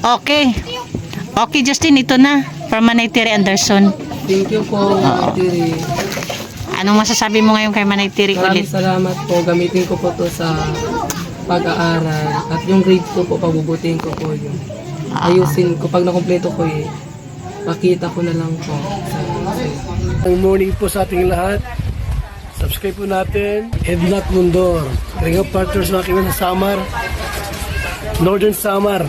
Okay. Okay, Justin, ito na. From Manay Tiri Anderson. Thank you po, Tiri. Anong masasabi mo ngayon kay Manay Tiri Maraming ulit? salamat po. Gamitin ko po to sa pag-aaral. At yung grade ko po, pagbubutihin ko po yun. Ayusin ko. Pag nakompleto ko pakita ko na lang po. Good morning po sa ating lahat. Subscribe po natin. Ednat Mundor. Kalinga partners mga kaibigan sa Samar. Northern Samar.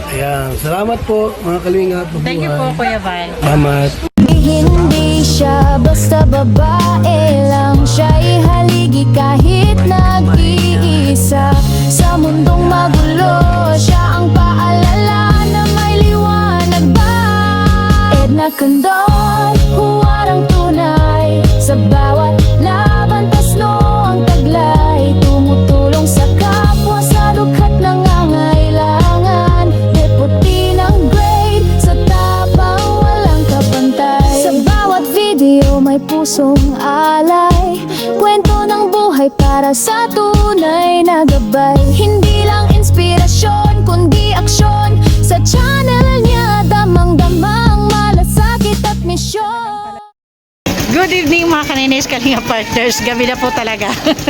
Ayan. Salamat po mga kalinga. Thank you po, Kuya Val. Salamat. Hindi siya basta babae lang, siya'y haligi kahit nag-iisa. Sa mundong magulo, siya ang paalala na may liwanag ba. Edna Condon, huwarang tunay. Sa bawat laban, tasno ang taglay. Tumutulong sa kapwa sa dukhat nangangailangan. Deputy ng grade, sa tapang walang kapantay. Sa bawat video may pusong alay. Kwento ng buhay para sa tunay na gabay. Hindi lang inspirasyon, kundi aksyon. Sa channel niya, damang-damang malasakit at misyon. Good evening mga kaninis, Kalinga partners. Gabi na po talaga.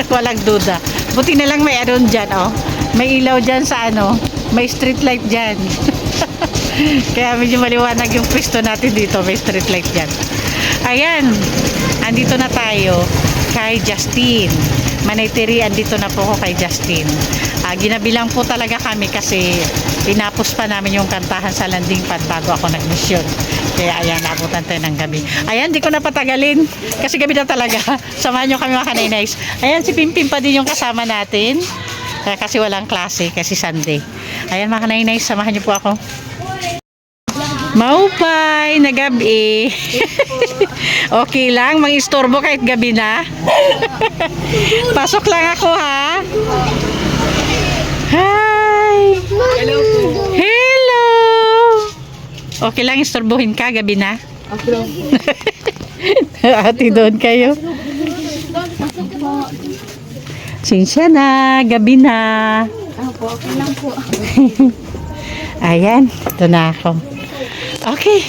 Walang duda. Buti na lang may aron dyan, oh. May ilaw dyan sa ano. May street light dyan. Kaya medyo maliwanag yung pwesto natin dito. May street light dyan. Ayan. Andito na tayo kay Justin. Manay Tiri, andito na po ako kay Justin. Ginabilang po talaga kami kasi pinapos pa namin yung kantahan sa landing pad bago ako nag-mission. Kaya ayan, nabutan tayo ng gabi. Ayan, di ko na patagalin kasi gabi na talaga. Samahan nyo kami mga kaninays. Ayan, si Pimpim pa din yung kasama natin. Kasi walang klase, kasi Sunday. Ayan mga kaninays, samahan nyo po ako. Maupay na gabi. Okay lang, mang-istorbo kahit gabi na. Pasok lang ako ha. Hi. Hello po. Hello. Okay lang, istorbohin ka gabi na. Ako lang po. Ate doon kayo. Sinsya na, gabi na. Opo, okay lang po. Ayan, ito na ako. Okay.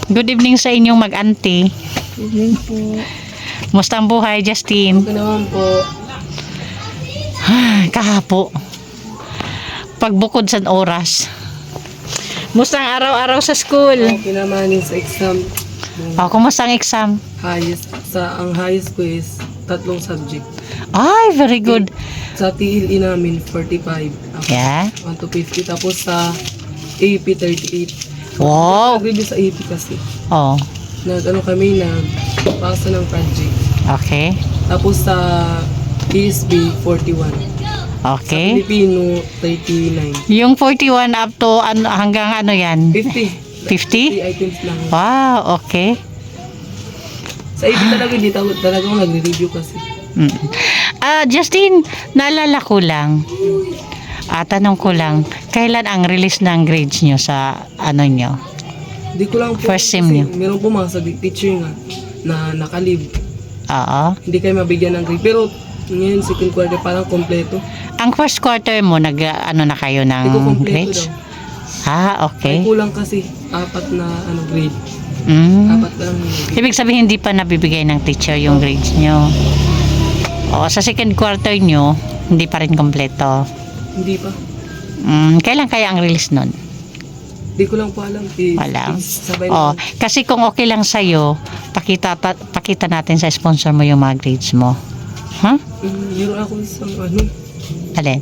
Good evening sa inyong mag-auntie. Evening po. Musta ang buhay, Justin? Okay naman po. Kahapo. Pagbukod sa oras. Musta ang araw-araw sa school? Okay naman yung sa exam. Oh, kumusta ang exam? Ang highest ko is 3 subject. Ay, very good. Sa TLE namin, 45. Yeah. 1 to 50. Tapos sa AP, 38. Wow. Nag-review sa AP kasi. Oh, Nagpasa ng project. okay. Tapos sa ESB, 41. Okay. Filipino, 39. Yung 41 up to hanggang ano yan? 50. 50? 3 items lang. Wow, okay. Sa AP talaga, hindi talaga ako nagre-review kasi. Justin, naalala ko lang. Tanong ko lang, kailan ang release ng grades nyo sa ano nyo? Hindi ko lang po. First sem kasi niyo? meron po mga teacher nga na nakalib. Oo. Hindi kayo mabigyan ng grade. Pero ngayon, second quarter, parang kompleto. Ang first quarter mo, ano na kayo ng Hindi ko kompleto grades? daw. Okay. Ay kulang kasi 4 na grade. 4 lang yung grade. Ibig sabihin, hindi pa nabibigay ng teacher yung grades nyo. O, sa second quarter nyo, hindi pa rin kompleto. Hindi pa. Kailan kaya ang release nun? Hindi ko lang po alam. Wala. Sabay Oh, na. kasi kung okay lang sa'yo, pakita natin sa sponsor mo yung mga grades mo. Huh? Meron ako isang Alin?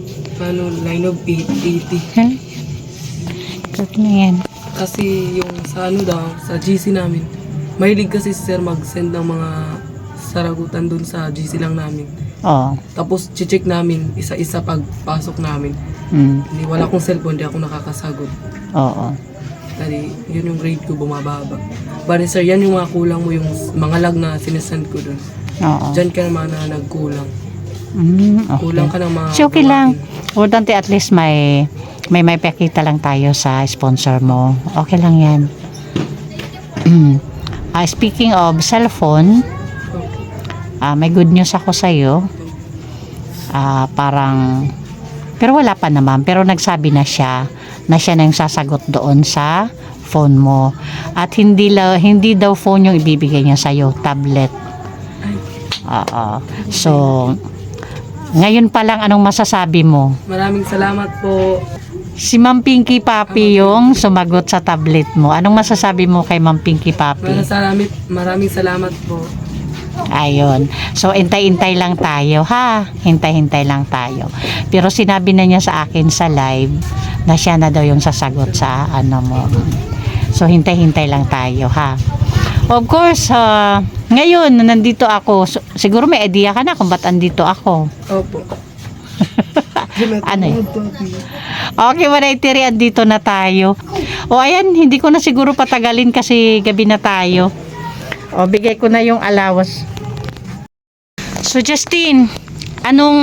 line of 80. Huh? Good na yan. Kasi yung sa sa GC namin, mahilig kasi si sir mag-send ng mga saragutan dun sa GC lang namin. Oh. Tapos check namin isa-isa pagpasok namin. Hindi, wala akong cellphone, di ako nakakasagot. Oo. Dali, yun yung grade ko bumababa. Bari sir, yan yung mga kulang mo, yung mga lag na sinesend ko dun. Oo. Diyan ka naman na nagkulang. Okay. Kulang ka ng mga So, okay lang. gawain. Importante at least may pakita lang tayo sa sponsor mo. Okay lang yan. Speaking of cellphone, may good news ako sa'yo. Parang Pero wala pa naman. Pero nagsabi na siya na yung sasagot doon sa phone mo. At hindi daw phone yung ibibigay niya sa'yo, tablet. Oo. So, ngayon pa lang, anong masasabi mo? Maraming salamat po. Si Ma'am Pinky Papi yung sumagot sa tablet mo. Anong masasabi mo kay Ma'am Pinky Papi? Maraming salamat po. Ayun. So, hintay-hintay lang tayo, ha? Hintay-hintay lang tayo. Pero sinabi na niya sa akin sa live na siya na daw yung sasagot sa ano mo. So, hintay-hintay lang tayo, ha? Of course, ngayon, nandito ako. Siguro may idea ka na kung ba't andito ako. Opo. Ano eh? Okay, Manaytiri, andito na tayo. O ayan, hindi ko na siguro patagalin kasi gabi na tayo. O, bigay ko na yung allowance. So, Justin, anong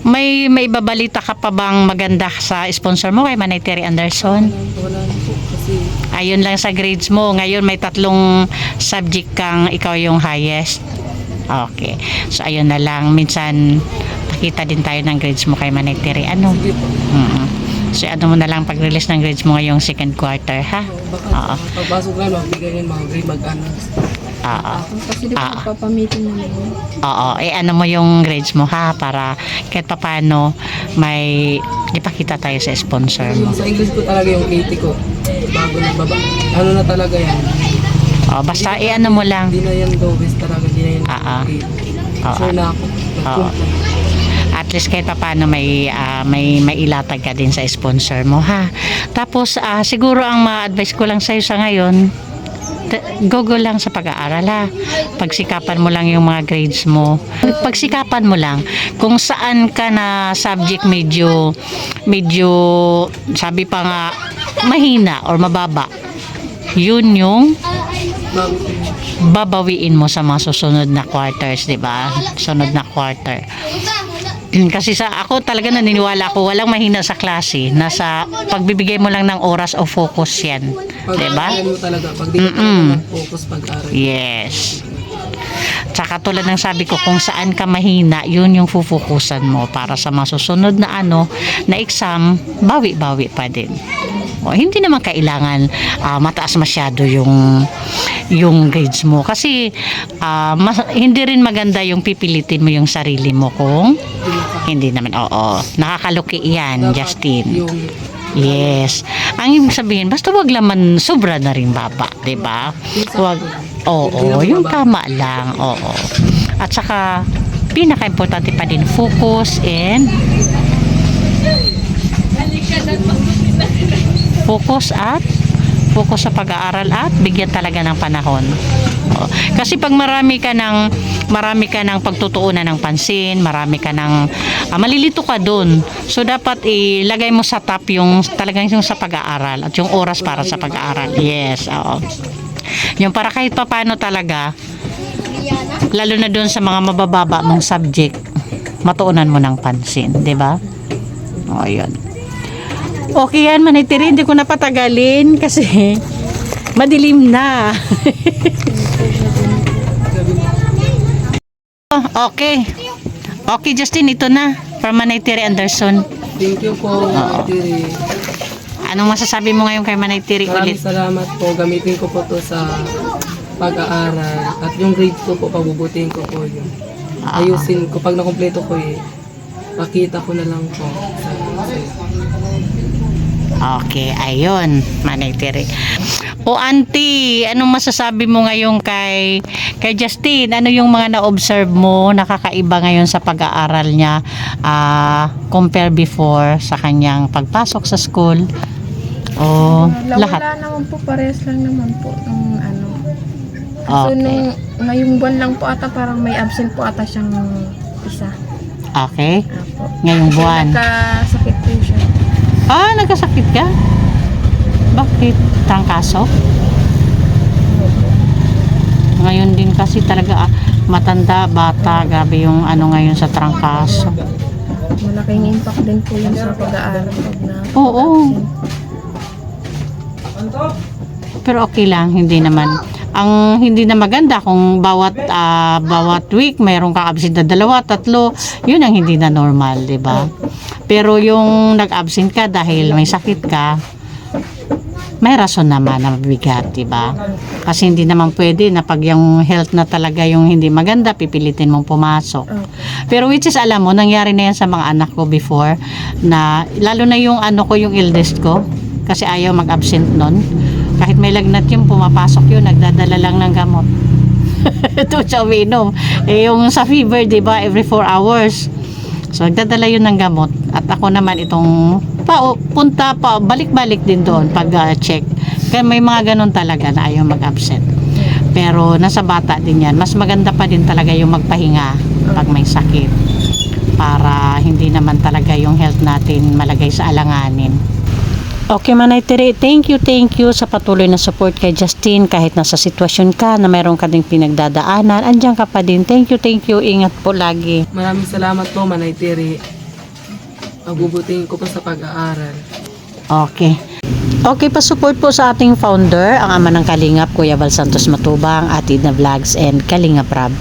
may ibabalita ka pa bang maganda sa sponsor mo kay Manaytiri Anderson? Wala na po kasi Ayun lang sa grades mo. Ngayon may 3 subject kang ikaw yung highest. Okay. So, ayun na lang. Minsan, pakita din tayo ng grades mo kay Manaytiri. Ano? hindi po. So, ano mo na lang pag-release ng grades mo ngayong second quarter, ha? Baka pagpasok na, magbigay rin mga grade mag-ano. Oo. Kasi di ba papamitin na naman. Oo. Ano mo yung grades mo, ha? Para kahit papano may ipakita tayo sa sponsor mo. Yung sa English ko talaga yung 80 ko. Bago na baba. Ano na talaga yan. Basta ano mo lang. Hindi na yan lowest talaga. Hindi na yan Oo. 80. Sure na ako. Oo. At least kahit paano may ilatag ka din sa sponsor mo, ha. Tapos siguro ang ma-advise ko lang sa'yo sa ngayon, go lang sa pag-aaral, ha. Pagsikapan mo lang yung mga grades mo. Pagsikapan mo lang kung saan ka na subject medyo sabi pa nga mahina or mababa. Yun yung babawiin mo sa mga susunod na quarters, 'di ba? Sunod na quarter. Kasi ako talaga naniniwala ako walang mahina sa klase. Nasa pagbibigay mo lang ng oras o focus 'yan, 'di ba? Pag mo talaga. Pag di ka talaga focus pag-aral. Yes. Tsaka tulad ng sabi ko, kung saan ka mahina, yun yung fufukusan mo para sa masusunod na na exam, bawi-bawi pa din. O, hindi naman kailangan mataas masyado yung grades mo kasi hindi rin maganda yung pipilitin mo yung sarili mo kung hindi naman. Oo, nakakaluki yan, Justin. Yung Yes. Ang ibig sabihin, basta wag laman sobra na rin baba, 'di ba? Wag. Oo, yung tama lang. Oo. At saka pinaka-importante pa din focus sa pag-aaral at bigyan talaga ng panahon. Kasi pag marami ka ng pagtutuunan ng pansin, marami ka ng malilito ka doon. So dapat ilagay mo sa top yung talagang yung sa pag-aaral at yung oras para sa pag-aaral. Yes, oo. Yung para kahit papaano talaga, lalo na doon sa mga mabababa mong subject, matuunan mo ng pansin, 'di ba? O, yun. Okay yan, Manaytiri, hindi ko na patagalin kasi madilim na. Okay. Okay, Justin, ito na. From Manaytiri Anderson. thank you po, Manaytiri. Anong masasabi mo ngayon kay Manaytiri Maraming ulit? salamat po. Gamitin ko po to sa pag-aaral. At yung grades ko po, pagbubutihin ko po yun. Ayusin ko. Pag nakompleto ko pakita ko na lang po sa Okay, ayun, Manaytiri. O auntie, anong masasabi mo ngayon kay Justin? Ano yung mga na-observe mo nakakaiba ngayon sa pag-aaral niya compare before sa kanyang pagpasok sa school? O lahat? Wala naman po, parehas lang naman po nung ano. So Okay. ngayong buwan lang po ata parang may absent po ata siyang isa. Okay. Apo. Ngayong buwan. Nagkasakit po siya. Nagkasakit ka? Bakit? Trangkaso? Ngayon din kasi talaga matanda, bata, gabi yung ngayon sa trangkaso. Malaking impact din po yun sa pag-aaral. Oo. Pero okay lang, hindi naman. Ang hindi na maganda kung bawat week mayroon kang absent na 2, 3, yun ang hindi na normal, 'di ba? Pero yung nag-absent ka dahil may sakit ka, may rason naman na mabigat, diba? Kasi hindi naman pwede na pag yung health na talaga yung hindi maganda, pipilitin mong pumasok. Pero which is, alam mo, nangyari na yan sa mga anak ko before, na lalo na yung ano ko, yung eldest ko, kasi ayaw mag-absent nun. Kahit may lagnat yung pumapasok yun, nagdadala lang ng gamot. Ito siya umiinom. Eh, yung sa fever, diba, every 4 hours. So, nagdadala yun ng gamot. At ako naman itong punta pa, balik-balik din doon pag check. Kaya may mga ganun talaga na ayaw mag-absent. Pero nasa bata din yan. Mas maganda pa din talaga yung magpahinga pag may sakit. Para hindi naman talaga yung health natin malagay sa alanganin. Okay, Manay Tere, thank you sa patuloy na support kay Justin. Kahit nasa sitwasyon ka na mayroon ka ding pinagdadaanan, andyan ka pa din. Thank you. Ingat po lagi. Maraming salamat po, Manay Tere. Pagbubutihin ko po sa pag-aaral. Okay. Okay, pa-support po sa ating founder, ang ama ng Kalingap, Kuya Val Santos Matubang, Atid na Vlogs, and Kalingap Rab.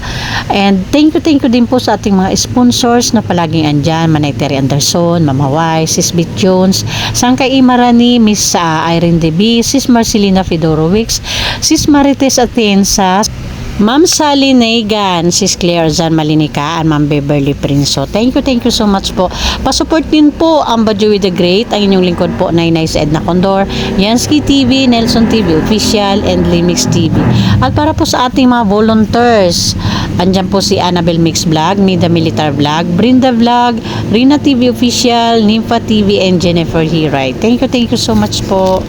And thank you din po sa ating mga sponsors na palaging andyan, Manay Terry Anderson, Mama Y, Sis Bit Jones, Sangkay Imarani, Miss Irene Debi, Sis Marcelina Fedorowicz, Sis Marites Atienza, Ma'am Sally Naigan, Sis Claire Zan Malinica, and Ma'am Beverly Prinso. Thank you so much po. Pasupport din po ang Bajoy the Great, ang inyong lingkod po, Nainay sa Edna Condor, Yansky TV, Nelson TV Official, and Limix TV. At para po sa ating mga volunteers, andyan po si Annabel Mix Vlog, Mida Militar Vlog, Brinda Vlog, Rina TV Official, Nympha TV, and Jennifer Hiray. Thank you so much po.